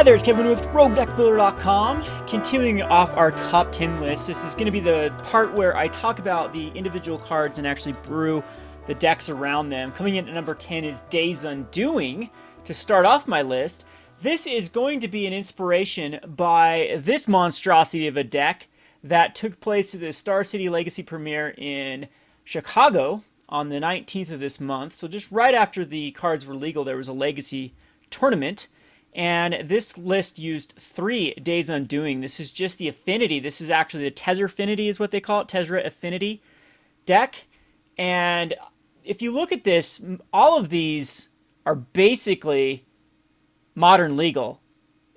there, it's Kevin with RogueDeckBuilder.com. Continuing off our top 10 list, this is going to be the part where I talk about the individual cards and actually brew the decks around them. Coming in at number 10 is Days Undoing. To start off my list, this is going to be an inspiration by this monstrosity of a deck that took place at the Star City Legacy premiere in Chicago on the 19th of this month. So just right after the cards were legal, there was a Legacy tournament. And this list used 3 Days Undoing. This is just the Affinity. This is actually the Tezra Affinity is what they call it, Tezra Affinity deck. And if you look at this, all of these are basically modern legal,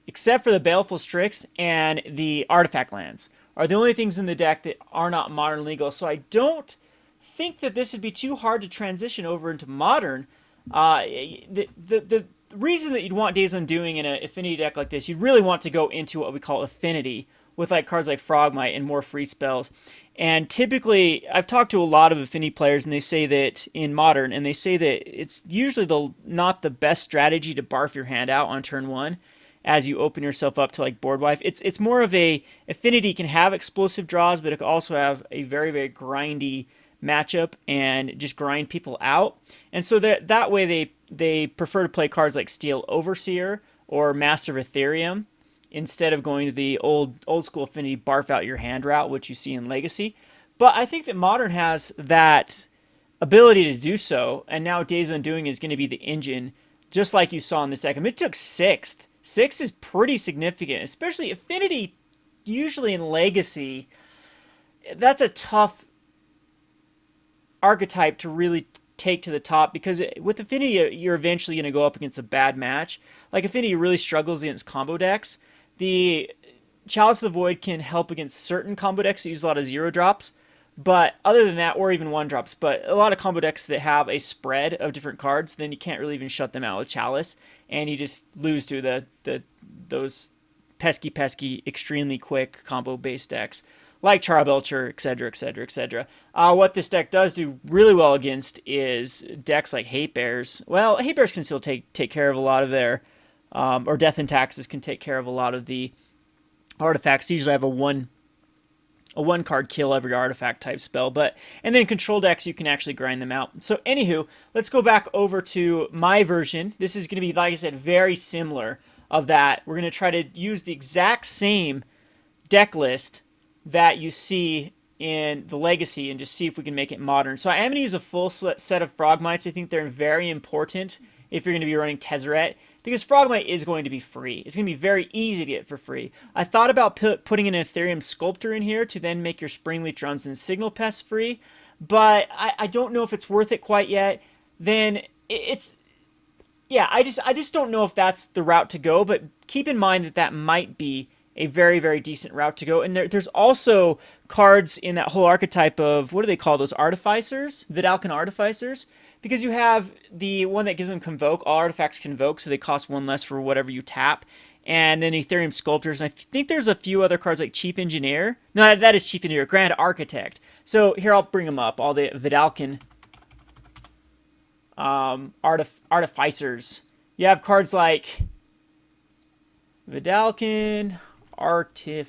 except for the Baleful Strix and the Artifact lands are the only things in the deck that are not modern legal. So I don't think that this would be too hard to transition over into modern. The reason that you'd want Days Undoing in an Affinity deck like this, you'd really want to go into what we call Affinity with like cards like Frogmite and more free spells. And typically, I've talked to a lot of Affinity players, and they say that in Modern, and they say that it's usually not the best strategy to barf your hand out on turn 1 as you open yourself up to like board wipe. It's more of a Affinity can have explosive draws, but it can also have a very, very grindy matchup and just grind people out. And so that way they prefer to play cards like Steel Overseer or Master of Ethereum instead of going to the old school Affinity barf out your hand route, which you see in Legacy. But I think that Modern has that ability to do so, and now Days Undoing is going to be the engine, just like you saw in this deck. I mean, it took 6th. 6 is pretty significant, especially Affinity. Usually in Legacy, that's a tough archetype to really take to the top, because with Affinity you're eventually going to go up against a bad match. Like Affinity really struggles against combo decks. The Chalice of the Void can help against certain combo decks that use a lot of 0 drops, but other than that, or even 1 drops, but a lot of combo decks that have a spread of different cards, then you can't really even shut them out with Chalice, and you just lose to those pesky extremely quick combo based decks like Charbelcher, etc., etc., etc. What this deck does do really well against is decks like Hate Bears. Well, Hate Bears can still take care of a lot of their, or Death and Taxes can take care of a lot of the artifacts. They usually have a one card kill every artifact type spell, and then control decks you can actually grind them out. So anywho, let's go back over to my version. This is going to be, like I said, very similar of that. We're going to try to use the exact same deck list that you see in the Legacy and just see if we can make it modern. So I am going to use a full set of Frogmites. I think they're very important if you're going to be running Tezzeret, because Frogmite is going to be free. It's going to be very easy to get for free. I thought about putting an Ethereum Sculptor in here to then make your Springleaf Drums and Signal Pests free, but I don't know if it's worth it quite yet. Then I just don't know if that's the route to go, but keep in mind that might be a very, very decent route to go. And there's also cards in that whole archetype of, what do they call those, Artificers? Vidalcan Artificers? Because you have the one that gives them Convoke. All artifacts Convoke, so they cost 1 less for whatever you tap. And then Ethereum Sculptors. And I think there's a few other cards like Chief Engineer. No, that is Chief Engineer. Grand Architect. So here, I'll bring them up. All the Vidalcan Artificers. You have cards like Vidalcan Alright,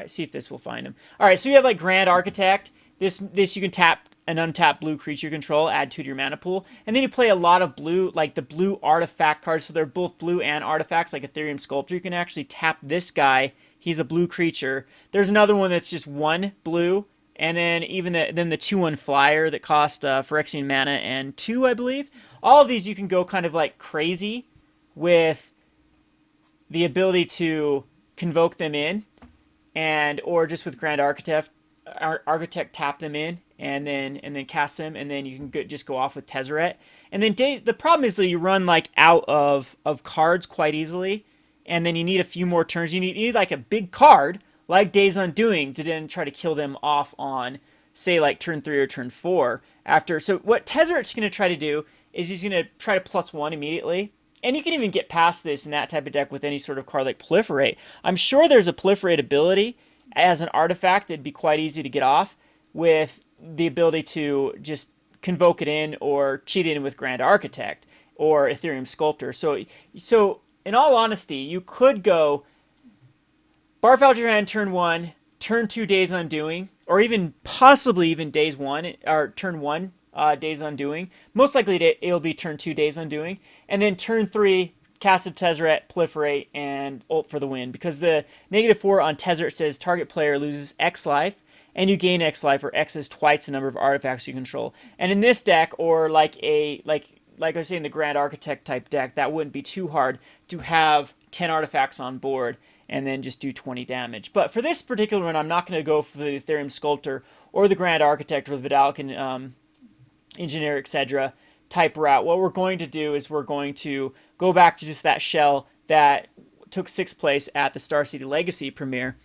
see if this will find him. Alright, so you have like Grand Architect. This you can tap an untapped blue creature control, add 2 to your mana pool. And then you play a lot of blue, like the blue artifact cards. So they're both blue and artifacts, like Ethereum Sculptor. You can actually tap this guy. He's a blue creature. There's another one that's just 1 blue. And then even the 2/1 flyer that cost Phyrexian mana and 2, I believe. All of these you can go kind of like crazy with the ability to convoke them in, or just with Grand Architect tap them in and then cast them, and then you can just go off with Tezzeret. And then the problem is that you run like out of cards quite easily, and then you need a few more turns. You need like a big card like Days Undoing to then try to kill them off on, say, like turn 3 or turn 4 after. So what Tezzeret's going to try to do is he's going to try to +1 immediately. And you can even get past this in that type of deck with any sort of card like Proliferate. I'm sure there's a Proliferate ability as an artifact that'd be quite easy to get off with the ability to just convoke it in or cheat it in with Grand Architect. or Ethereum Sculptor. So in all honesty, you could go Barf out your hand turn 1, turn 2 Days Undoing, or even possibly even days 1 or turn 1 Days Undoing. Most likely it'll be turn 2 Days Undoing, and then turn 3 cast a Tezzeret, proliferate, and ult for the win. Because the -4 on Tezzeret says target player loses X life, and you gain X life, or X is twice the number of artifacts you control. And in this deck, or like I was saying, the Grand Architect type deck, that wouldn't be too hard to have 10 artifacts on board and then just do 20 damage. But for this particular one, I'm not going to go for the Ethereum Sculptor or the Grand Architect or the Vidalcan Engineer, etc. type route. What we're going to do is we're going to go back to just that shell that took 6th place at the Star City Legacy premiere.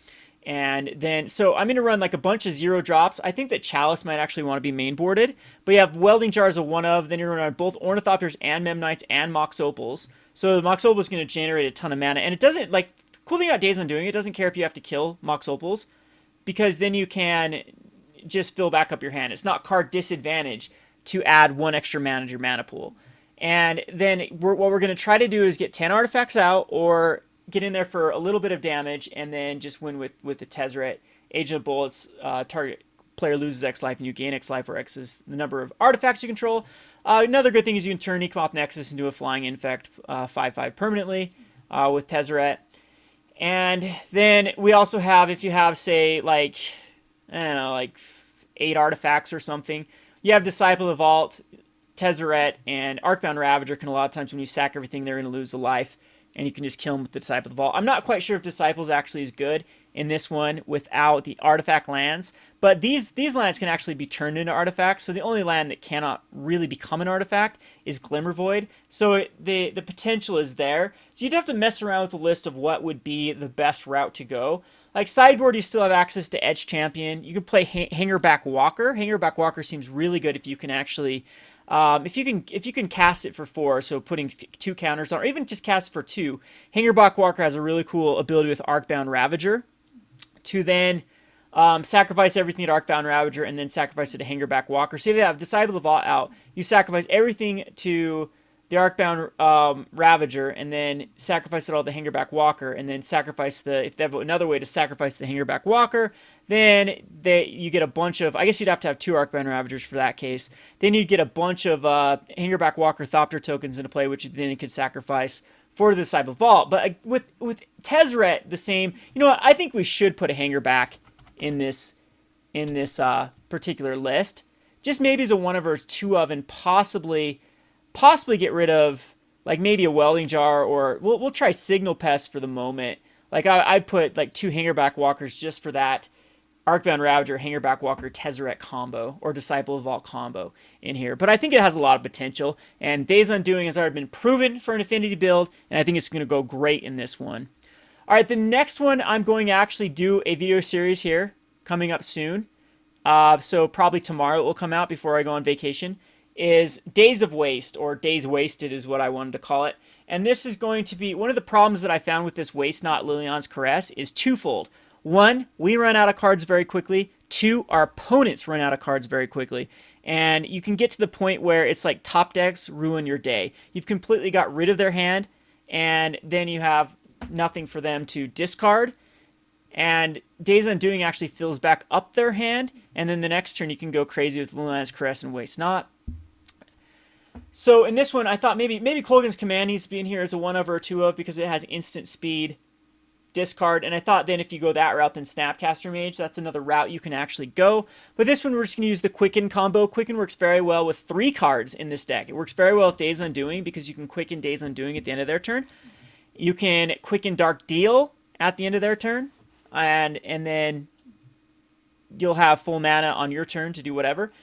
And then, so I'm going to run like a bunch of 0 drops. I think that Chalice might actually want to be main boarded. But you have Welding Jars of one of, then you're going to run both Ornithopters and Memnites and Mox Opals. So the Mox Opal is going to generate a ton of mana. And it doesn't, like, cool thing about Days Undoing, it doesn't care if you have to kill Mox Opals, because then you can just fill back up your hand. It's not card disadvantage to add 1 extra mana to your mana pool. And then what we're going to try to do is get 10 artifacts out, or get in there for a little bit of damage, and then just win with the Tezzeret. Agent of Bullets, target player loses X life, and you gain X life, where X is the number of artifacts you control. Another good thing is you can turn Ecomoth Nexus into a Flying Infect 5/5 permanently with Tezzeret. And then we also have, if you have, say, like, I don't know, like 8 artifacts or something, you have Disciple of the Vault, Tezzeret, and Arcbound Ravager can a lot of times, when you sack everything, they're going to lose a life, and you can just kill them with the Disciple of the Vault. I'm not quite sure if Disciples actually is good in this one without the artifact lands, but these lands can actually be turned into artifacts. So the only land that cannot really become an artifact is Glimmervoid. So the potential is there. So you'd have to mess around with the list of what would be the best route to go. Like sideboard, you still have access to Edge Champion. You can play Hangerback Walker. Hangerback Walker seems really good if you can actually if you can cast it for 4, so putting 2 counters on, or even just cast it for 2. Hangerback Walker has a really cool ability with Arcbound Ravager to then sacrifice everything at Arcbound Ravager and then sacrifice it to Hangerback Walker. So if you have Disciple of the Vault out, you sacrifice everything to the Arcbound Ravager, and then sacrifice it all to Hangerback Walker, and then sacrifice if they have another way to sacrifice the Hangerback Walker, then you get a bunch of, I guess you'd have to have 2 Arcbound Ravagers for that case, then you'd get a bunch of Hangerback Walker Thopter tokens into play, which then you could sacrifice for the Disciple Vault. But with Tezzeret, the same, you know what, I think we should put a Hangerback in this particular list, just maybe as a 1 of or 2 of, and possibly get rid of, like, maybe a Welding Jar, or we'll try Signal Pest for the moment. Like, I'd put like 2 Hangerback Walkers just for that Arcbound Ravager, Hangerback Walker, Tezzeret combo, or Disciple of Vault combo in here. But I think it has a lot of potential, and Days Undoing has already been proven for an Affinity build, and I think it's going to go great in this one. All right, the next one, I'm going to actually do a video series here coming up soon. So probably tomorrow it will come out before I go on vacation. Is Days of Waste, or Days Wasted is what I wanted to call it. And this is going to be, one of the problems that I found with this Waste Not Liliana's Caress is twofold. 1, we run out of cards very quickly. 2, our opponents run out of cards very quickly. And you can get to the point where it's like top decks ruin your day. You've completely got rid of their hand, and then you have nothing for them to discard. And Days Undoing actually fills back up their hand, and then the next turn you can go crazy with Liliana's Caress and Waste Not. So in this one, I thought maybe Kolgan's Command needs to be in here as a 1 of or a 2 of, because it has instant speed, discard, and I thought then if you go that route, then Snapcaster Mage, that's another route you can actually go. But this one, we're just going to use the Quicken combo. Quicken works very well with 3 cards in this deck. It works very well with Days Undoing, because you can Quicken Days Undoing at the end of their turn. You can Quicken Dark Deal at the end of their turn, and then you'll have full mana on your turn to do whatever.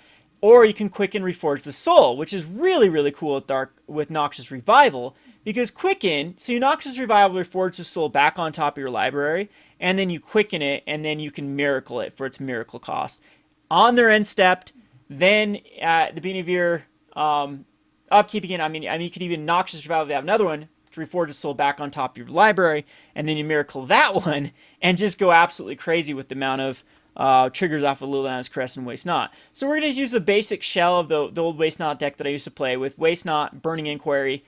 Or you can Quicken Reforge the Soul, which is really, really cool with Noxious Revival, because Quicken, so you Noxious Revival Reforge the Soul back on top of your library, and then you Quicken it, and then you can Miracle it for its Miracle cost. On their end stepped, then at the beginning of your upkeep again, I mean you could even Noxious Revival if you have another one, to Reforge the Soul back on top of your library, and then you Miracle that one, and just go absolutely crazy with the amount of triggers off of Liliana's Crest and Waste Not. So we're going to use the basic shell of the old Waste Not deck that I used to play with Waste Not, Burning Inquiry.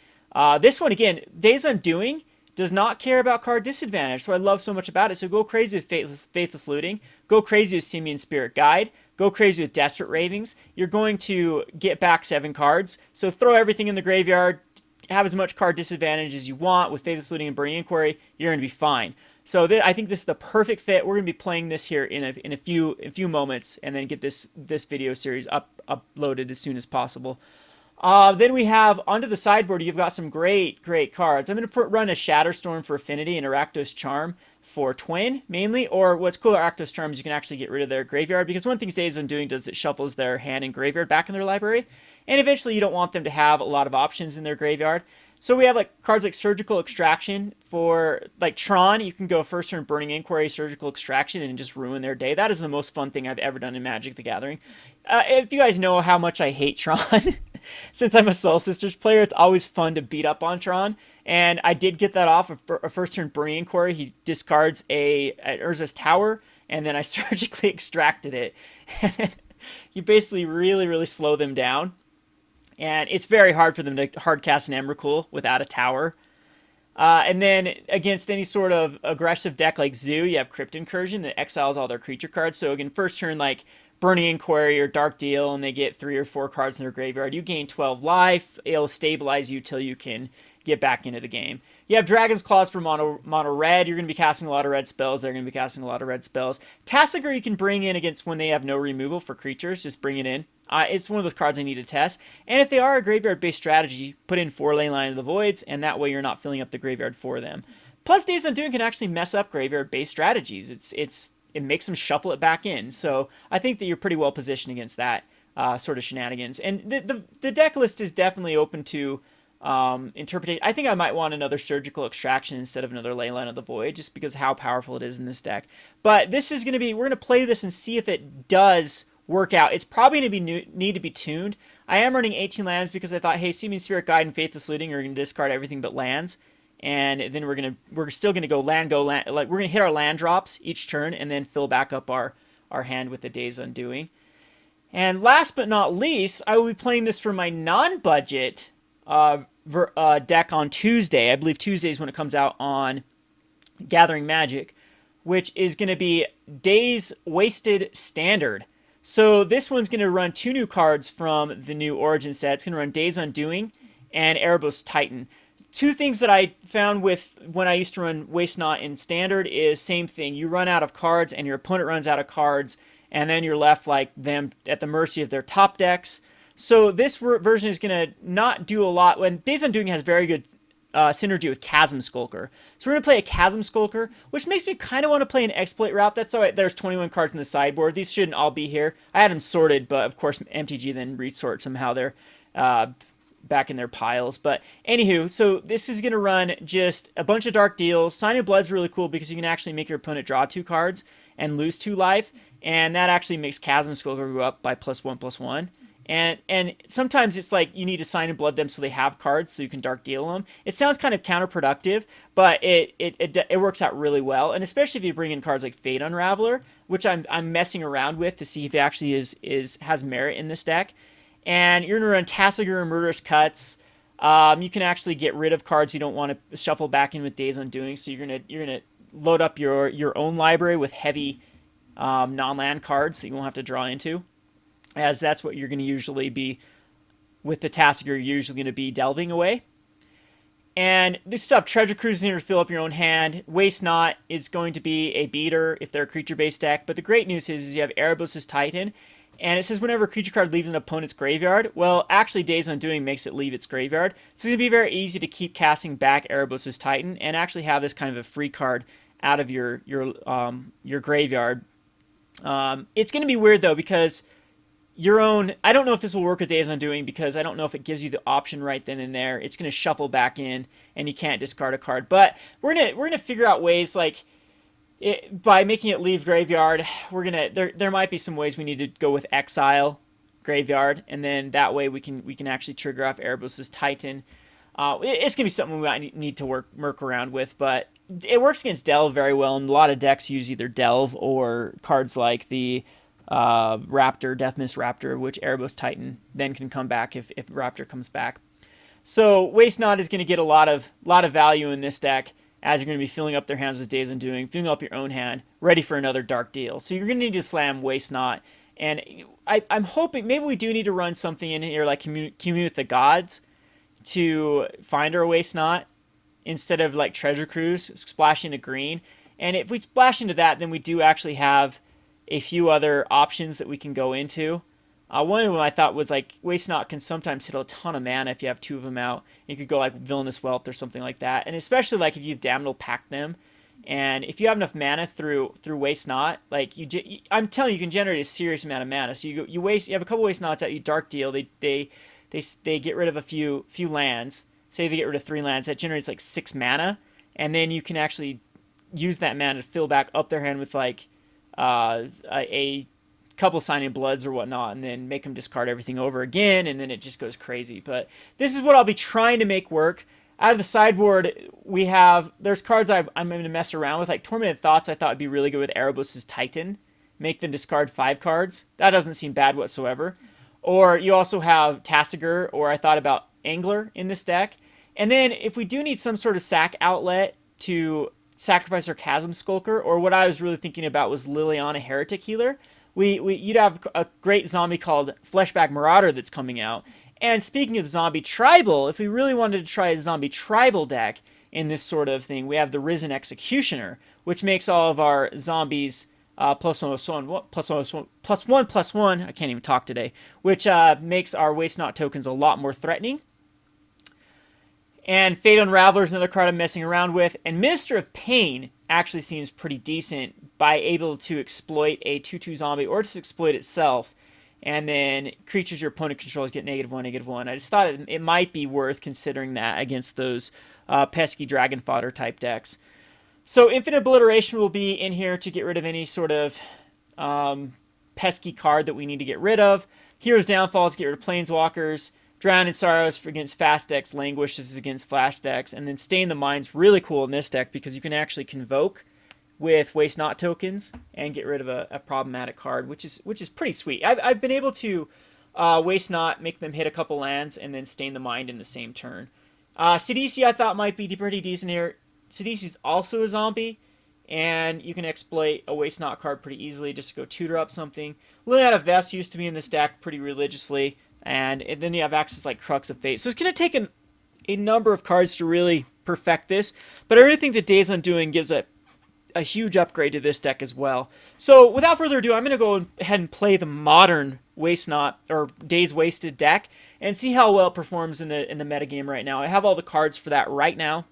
This one, again, Days Undoing does not care about card disadvantage, so I love so much about it. So go crazy with Faithless Looting, go crazy with Simian Spirit Guide, go crazy with Desperate Ravings. You're going to get back 7 cards, so throw everything in the graveyard, have as much card disadvantage as you want with Faithless Looting and Burning Inquiry, you're going to be fine. So I think this is the perfect fit. We're going to be playing this here in a few moments, and then get this video series uploaded as soon as possible. Then we have onto the sideboard, you've got some great cards. I'm going to run a Shatterstorm for Affinity and a Rakdos Charm for Twin, mainly. Or what's cool about Rakdos Charm is you can actually get rid of their graveyard, because one thing Days Undoing does is it shuffles their hand and graveyard back in their library. And eventually you don't want them to have a lot of options in their graveyard. So we have like cards like Surgical Extraction for like Tron. You can go first turn Burning Inquiry, Surgical Extraction, and just ruin their day. That is the most fun thing I've ever done in Magic the Gathering. If you guys know how much I hate Tron, since I'm a Soul Sisters player, it's always fun to beat up on Tron. And I did get that off of a first turn Burning Inquiry. He discards an Urza's Tower, and then I surgically extracted it. And you basically really slow them down. And it's very hard for them to hard cast an Emrakul without a tower. And then against any sort of aggressive deck like Zoo, you have Crypt Incursion that exiles all their creature cards. So again, first turn like Burning Inquiry or Dark Deal, and they get 3 or 4 cards in their graveyard. You gain 12 life. It'll stabilize you till you can get back into the game. You have Dragon's Claws for mono red. You're going to be casting a lot of red spells. They're going to be casting a lot of red spells. Tasigur you can bring in against when they have no removal for creatures. Just bring it in. It's one of those cards I need to test. And if they are a graveyard-based strategy, put in 4 Leyline of the Voids, and that way you're not filling up the graveyard for them. Plus, Days Undoing can actually mess up graveyard-based strategies. It makes them shuffle it back in. So I think that you're pretty well positioned against that sort of shenanigans. And the deck list is definitely open to interpretation. I think I might want another Surgical Extraction instead of another Leyline of the Void, just because of how powerful it is in this deck. But this is going to be, we're going to play this and see if it does work out. It's probably going to need to be tuned. I am running 18 lands because I thought, hey, Simian Spirit Guide and Faithless Looting are going to discard everything but lands, and then we're still going to go land, like we're going to hit our land drops each turn and then fill back up our hand with the Days Undoing. And last but not least, I will be playing this for my non-budget deck on Tuesday. I believe Tuesday is when it comes out on Gathering Magic, which is going to be Days Wasted Standard. So this one's going to run 2 new cards from the new Origin set. It's going to run Days Undoing and Erebos Titan. 2 things that I found with when I used to run Waste Not in Standard is same thing. You run out of cards and your opponent runs out of cards, and then you're left like them at the mercy of their top decks. So this version is going to not do a lot. When Days Undoing has very good synergy with Chasm Skulker. So we're going to play a Chasm Skulker, which makes me kind of want to play an Exploit route. That's all right. There's 21 cards in the sideboard. These shouldn't all be here. I had them sorted, but of course MTG then resort somehow. They're back in their piles. But anywho, so this is going to run just a bunch of Dark Deals. Sign of Blood's really cool because you can actually make your opponent draw 2 cards and lose 2 life. And that actually makes Chasm Skulker go up by +1/+1. And sometimes it's like you need to Sign and Blood them so they have cards so you can Dark Deal them. It sounds kind of counterproductive, but it works out really well. And especially if you bring in cards like Fate Unraveler, which I'm messing around with to see if it actually has merit in this deck. And you're gonna run Tasigur and Murderous Cuts. You can actually get rid of cards you don't want to shuffle back in with Days Undoing. So you're gonna load up your own library with heavy non-land cards that you won't have to draw into, as that's what you're going to usually be with the Tasigur. You're usually going to be delving away. And this stuff, Treasure Cruise is going to fill up your own hand. Waste Not is going to be a beater if they're a creature-based deck. But the great news is you have Erebos' Titan, and it says whenever a creature card leaves an opponent's graveyard, well, actually Days Undoing makes it leave its graveyard. So it's going to be very easy to keep casting back Erebos' Titan and actually have this kind of a free card out of your graveyard. It's going to be weird though, because I don't know if this will work with Days Undoing, because I don't know if it gives you the option right then and there. It's going to shuffle back in and you can't discard a card. But we're going to figure out ways, like by making it leave graveyard, there might be some ways we need to go with exile graveyard, and then that way we can actually trigger off Erebos' Titan. It's going to be something we might need to work around with, but it works against Delve very well, and a lot of decks use either Delve or cards like the Raptor, Deathmist Raptor, which Erebos Titan then can come back if Raptor comes back. So Waste Not is going to get a lot of value in this deck, as you're going to be filling up their hands with Days Undoing, filling up your own hand, ready for another Dark Deal. So you're going to need to slam Waste Not. And I'm hoping maybe we do need to run something in here like Commune with the Gods to find our Waste Not instead of like Treasure Cruise, splashing to green. And if we splash into that, then we do actually have a few other options that we can go into. One of them I thought was like Waste Not can sometimes hit a ton of mana if you have two of them out. You could go like Villainous Wealth or something like that. And especially like if you Damnable Pact them. And if you have enough mana through Waste Not, like I'm telling you, you can generate a serious amount of mana. So you have a couple Waste Nots out, you Dark Deal, they get rid of a few lands. Say they get rid of 3 lands, that generates like 6 mana, and then you can actually use that mana to fill back up their hand with like a couple Signing Bloods or whatnot, and then make them discard everything over again, and then it just goes crazy. But this is what I'll be trying to make work. Out of the sideboard, there's cards I'm going to mess around with, like Tormented Thoughts I thought would be really good with Erebos' Titan. Make them discard 5 cards. That doesn't seem bad whatsoever. Or you also have Tassiger, or I thought about Angler in this deck. And then if we do need some sort of sack outlet to sacrifice our Chasm Skulker, or what I was really thinking about was Liliana Heretic Healer, you'd have a great zombie called Fleshback Marauder that's coming out. And speaking of zombie tribal, if we really wanted to try a zombie tribal deck in this sort of thing, we have the Risen Executioner, which makes all of our zombies +1/+1. I can't even talk today, which makes our Waste Not tokens a lot more threatening. And Fate Unraveler is another card I'm messing around with. And Minister of Pain actually seems pretty decent by able to exploit a 2/2 zombie or just exploit itself. And then creatures your opponent controls get -1/-1. I just thought it might be worth considering that against those pesky Dragon Fodder type decks. So Infinite Obliteration will be in here to get rid of any sort of pesky card that we need to get rid of. Hero's Downfalls get rid of Planeswalkers. Drown in Sorrows against fast decks. Languish is against flash decks. And then Stain the Mind's really cool in this deck because you can actually convoke with Waste Not tokens and get rid of a problematic card, which is pretty sweet. I've been able to Waste Not, make them hit a couple lands, and then Stain the Mind in the same turn. Sidisi I thought might be pretty decent here. Sidisi's also a zombie, and you can exploit a Waste Not card pretty easily just to go tutor up something. Liliana Vest used to be in this deck pretty religiously, and then you have access like Crux of Fate. So it's going to take a number of cards to really perfect this, but I really think that Days Undoing gives a huge upgrade to this deck as well. So without further ado, I'm going to go ahead and play the modern Waste Not or Days Wasted deck and see how well it performs in the metagame right now. I have all the cards for that right now,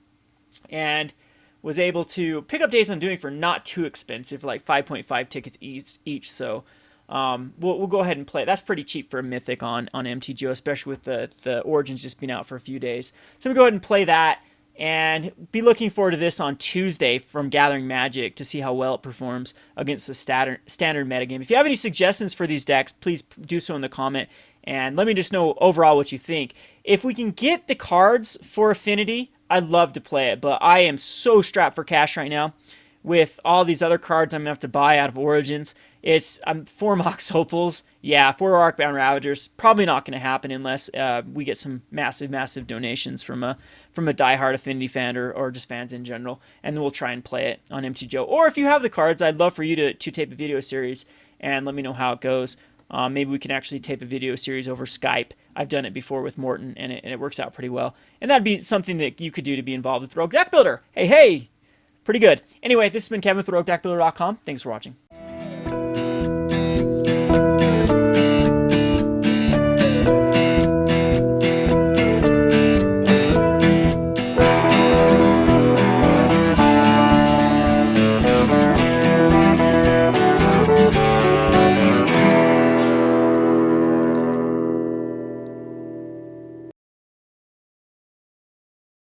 and was able to pick up Days Undoing for not too expensive, like 5.5 tickets each. So we'll go ahead and play it. That's pretty cheap for a Mythic on MTG, especially with the Origins just being out for a few days. So I'm going to go ahead and play that, and be looking forward to this on Tuesday from Gathering Magic to see how well it performs against the standard metagame. If you have any suggestions for these decks, please do so in the comment, and let me just know overall what you think. If we can get the cards for Affinity, I'd love to play it, but I am so strapped for cash right now with all these other cards I'm going to have to buy out of Origins. It's 4 Mox Opals, 4 Arcbound Ravagers. Probably not going to happen unless we get some massive donations from a diehard Affinity fan or just fans in general, and then we'll try and play it on MTG. Or if you have the cards, I'd love for you to tape a video series and let me know how it goes. Maybe we can actually tape a video series over Skype. I've done it before with Morton, and it works out pretty well. And that'd be something that you could do to be involved with Rogue Deck Builder. Hey! Pretty good. Anyway, this has been Kevin with RogueDeckBuilder.com. Thanks for watching.